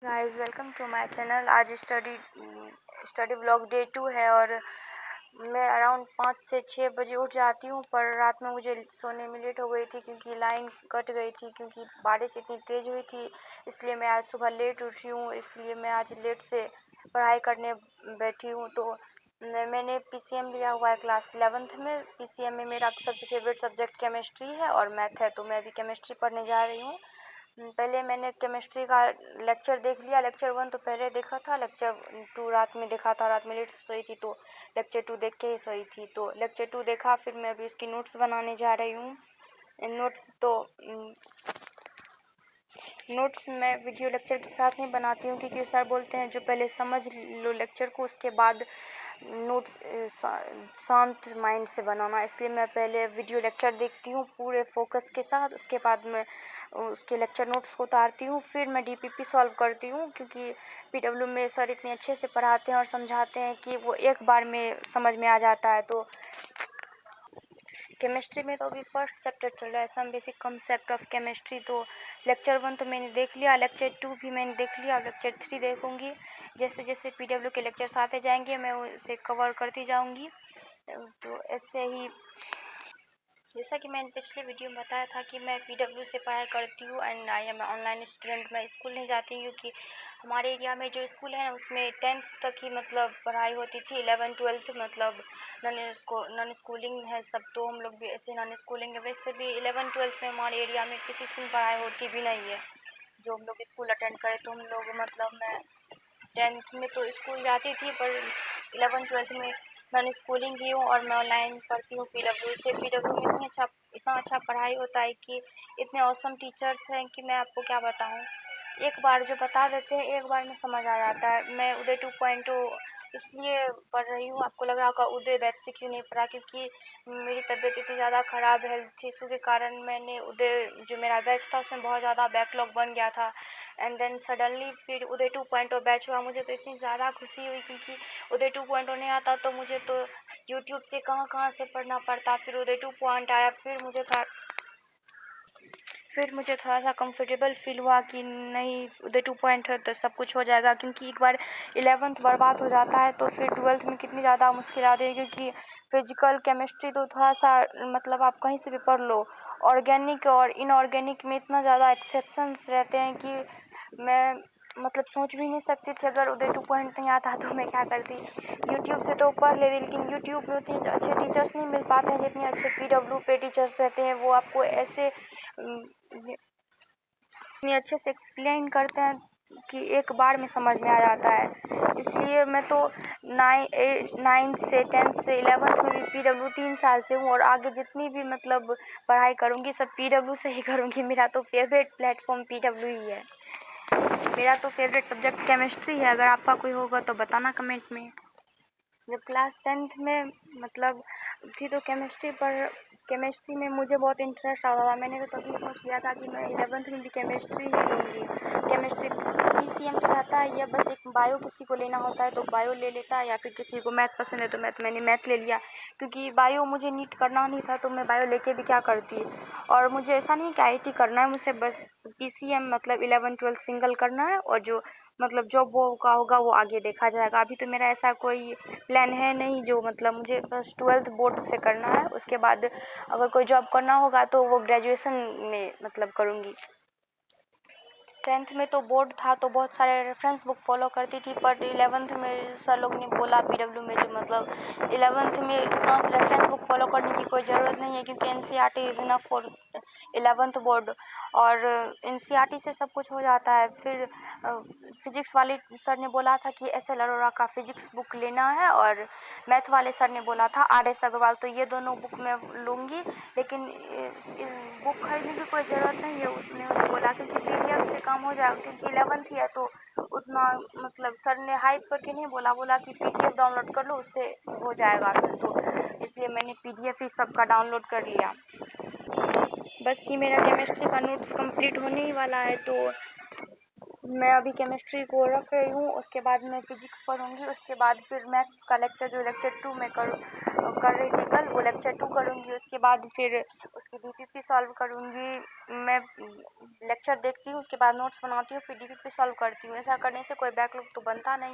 Guys welcome to my channel. आज study blog day 2 है और मैं अराउंड 5 से 6 बजे उठ जाती हूँ, पर रात में मुझे सोने में लेट हो गई थी क्योंकि लाइन कट गई थी, क्योंकि बारिश इतनी तेज़ हुई थी। इसलिए मैं आज सुबह लेट उठी हूँ, इसलिए मैं आज लेट से पढ़ाई करने बैठी हूँ। तो मैंने पीसीएम लिया हुआ है क्लास 11th में। पीसीएम में मेरा सबसे फेवरेट सब्जेक्ट केमिस्ट्री है और मैथ है, तो मैं अभी केमिस्ट्री पढ़ने जा रही हूँ। पहले मैंने केमिस्ट्री का लेक्चर देख लिया। लेक्चर 1 तो पहले देखा था, लेक्चर 2 रात में देखा था। रात में लेट से सोई थी तो लेक्चर 2 देख के ही सोई थी। तो लेक्चर 2 देखा, फिर मैं अभी उसकी नोट्स बनाने जा रही हूँ। नोट्स तो नोट्स मैं वीडियो लेक्चर के साथ नहीं बनाती हूँ, क्योंकि सर बोलते हैं जो पहले समझ लो लेक्चर को, उसके बाद नोट्स शांत माइंड से बनाना। इसलिए मैं पहले वीडियो लेक्चर देखती हूँ पूरे फोकस के साथ, उसके बाद मैं उसके लेक्चर नोट्स को उतारती हूँ, फिर मैं डीपीपी सॉल्व करती हूँ। क्योंकि पीडब्ल्यू में सर इतने अच्छे से पढ़ाते हैं और समझाते हैं कि वो एक बार में समझ में आ जाता है। तो केमिस्ट्री में तो अभी फर्स्ट चैप्टर चल रहा है, some basic concept of chemistry. तो लेक्चर 1 तो मैंने देख लिया, लेक्चर 2 भी मैंने देख लिया, लेक्चर 3 देखूंगी। जैसे जैसे पीडब्ल्यू के लेक्चर्स आते जाएंगे मैं उसे कवर करती जाऊंगी। तो ऐसे ही, जैसा कि मैंने पिछले वीडियो में बताया था कि मैं पीडब्ल्यू से पढ़ाई करती हूँ and I am online student. मैं स्कूल नहीं जाती हूँ, क्योंकि हमारे एरिया में जो स्कूल है ना, उसमें 10th तक ही मतलब पढ़ाई होती थी। 11 12 मतलब नॉन स्कूलिंग है सब, तो हम लोग भी ऐसे नॉन स्कूलिंग है। वैसे भी 11 12 में हमारे एरिया में किसी स्कूल में पढ़ाई होती भी नहीं है जो हम लोग स्कूल अटेंड करें। तो हम लोग मतलब मैं 10th में तो स्कूल जाती थी, पर 11 12 में नॉन स्कूलिंग भी हूँ और मैं ऑनलाइन पढ़ती हूँ पीडब्ल्यू से। पीडब्ल्यू में इतना अच्छा पढ़ाई होता है कि इतने औसम टीचर्स हैं कि मैं आपको क्या बताऊँ। एक बार जो बता देते हैं, एक बार में समझ आ जाता है। मैं उदय 2.0 इसलिए पढ़ रही हूँ, आपको लग रहा होगा उदय बैच से क्यों नहीं पढ़ा, क्योंकि मेरी तबीयत इतनी ज़्यादा ख़राब हेल्थ इशू के कारण मैंने उदय जो मेरा बैच था उसमें बहुत ज़्यादा बैकलॉग बन गया था। एंड देन सडनली फिर उदय 2.0 बैच हुआ। मुझे तो इतनी ज़्यादा खुशी हुई, क्योंकि उदय 2.0 नहीं आता तो मुझे तो यूट्यूब से कहाँ कहाँ से पढ़ना पड़ता। फिर उदय 2 पॉइंट आया, फिर मुझे थोड़ा सा कंफर्टेबल फील हुआ कि नहीं, उदय 2 पॉइंट है तो सब कुछ हो जाएगा। क्योंकि एक बार 11th बर्बाद हो जाता है तो फिर 12th में कितनी ज़्यादा मुश्किल आती है। क्योंकि फिजिकल केमिस्ट्री तो थोड़ा सा मतलब आप कहीं से भी पढ़ लो, ऑर्गेनिक और इनऑर्गेनिक में इतना ज़्यादा एक्सेप्शंस रहते हैं कि मैं मतलब सोच भी नहीं सकती थी। अगर उदय 2 पॉइंट नहीं आता तो मैं क्या करती। यूट्यूब से तो पढ़ लेती, लेकिन यूट्यूब पे उतने अच्छे टीचर्स नहीं मिल पाते हैं जितने अच्छे पीडब्ल्यू पे टीचर्स रहते हैं। वो आपको ऐसे इतने अच्छे से एक्सप्लेन करते हैं कि एक बार में समझ में आ जाता है। इसलिए मैं तो 9th से 10th से 11th में भी पीडब्ल्यू 3 साल से हूँ, और आगे जितनी भी मतलब पढ़ाई करूँगी सब पीडब्ल्यू से ही करूँगी। मेरा तो फेवरेट प्लेटफॉर्म पीडब्ल्यू ही है। मेरा तो फेवरेट सब्जेक्ट केमिस्ट्री है। अगर आपका कोई होगा तो बताना कमेंट में। जब क्लास 10th में मतलब थी तो केमिस्ट्री में मुझे बहुत इंटरेस्ट आता था। मैंने तो तभी सोच लिया था कि मैं 11th में भी केमिस्ट्री ही लूँगी। केमिस्ट्री पीसीएम तो रहता है, या बस एक बायो किसी को लेना होता है तो बायो ले लेता है, या फिर किसी को मैथ पसंद है तो मैंने मैथ ले लिया। क्योंकि बायो मुझे नीट करना नहीं था तो मैं बायो लेके भी क्या करती। और मुझे ऐसा नहीं कि आईआईटी करना है, मुझे बस पीसीएम मतलब 11 12 सिंगल करना है, और जो मतलब जॉब वो का होगा वो आगे देखा जाएगा। अभी तो मेरा ऐसा कोई प्लान है नहीं, जो मतलब मुझे बस 12th बोर्ड से करना है। उसके बाद अगर कोई जॉब करना होगा तो वो ग्रेजुएशन में मतलब करूँगी। 10th में तो बोर्ड था तो बहुत सारे रेफरेंस बुक फॉलो करती थी, बट 11th में सर लोग ने बोला पीडब्ल्यू में जो मतलब 11th में इतना रेफरेंस बुक फॉलो करने की कोई ज़रूरत नहीं है, क्योंकि NCERT is enough for 11th board, और एनसीईआरटी से सब कुछ हो जाता है। फिर फिजिक्स वाले सर ने बोला था कि एस.एल. अरोड़ा का फिजिक्स बुक लेना है, और मैथ वाले सर ने बोला था आर.एस. अग्रवाल। तो ये दोनों बुक मैं लूँगी, लेकिन बुक खरीदने की कोई ज़रूरत नहीं है उसने बोला, क्योंकि पीडीएफ से काम हो जाएगा। क्योंकि 11th ही है तो उतना मतलब सर ने हाइप करके नहीं बोला कि पीडीएफ डाउनलोड कर लो, उससे हो जाएगा फिर। तो इसलिए मैंने पीडीएफ ही सबका डाउनलोड कर लिया। बस ये मेरा केमिस्ट्री का नोट्स कंप्लीट होने ही वाला है, तो मैं अभी केमिस्ट्री को रख रही हूँ, उसके बाद मैं फिजिक्स पढ़ूंगी, उसके बाद फिर मैथ्स का लेक्चर जो लेक्चर 2 में कर रही थी कल, वो लेक्चर 2 करूंगी। उसके बाद फिर उसकी डीपीपी सॉल्व करूंगी। मैं लेक्चर देखती हूँ, उसके बाद नोट्स बनाती हूँ, फिर डीपीपी सॉल्व करती हूँ। ऐसा करने से कोई बैकलॉग तो बनता नहीं।